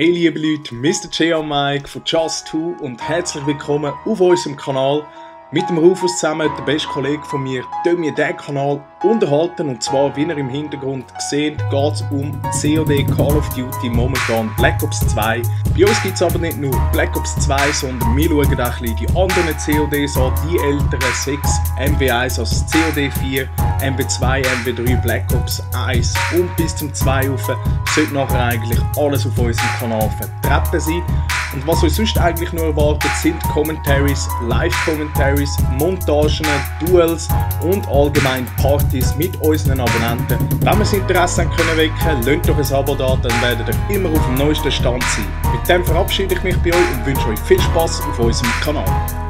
Hey liebe Leute, Mr. J und Mike von Just2 und herzlich willkommen auf unserem Kanal. Mit dem Rufus zusammen, der beste Kollege von mir, tun wir diesen Kanal unterhalten. Und zwar, wie ihr im Hintergrund seht, geht es um COD Call of Duty, momentan Black Ops 2. Bei uns gibt es aber nicht nur Black Ops 2, sondern wir schauen auch ein bisschen die anderen CODs an, die älteren 6, MW1, also COD 4, MW2, MW3, Black Ops 1 und bis zum 2 rauf. Sollte nachher eigentlich alles auf unserem Kanal vertreten sein. Und was euch sonst eigentlich nur erwartet, sind Commentaries, Live-Commentaries, Montagen, Duels und allgemein Partys mit unseren Abonnenten. Wenn wir das Interesse können wecken, lasst doch ein Abo da, dann werdet ihr immer auf dem neuesten Stand sein. Mit dem verabschiede ich mich bei euch und wünsche euch viel Spaß auf unserem Kanal.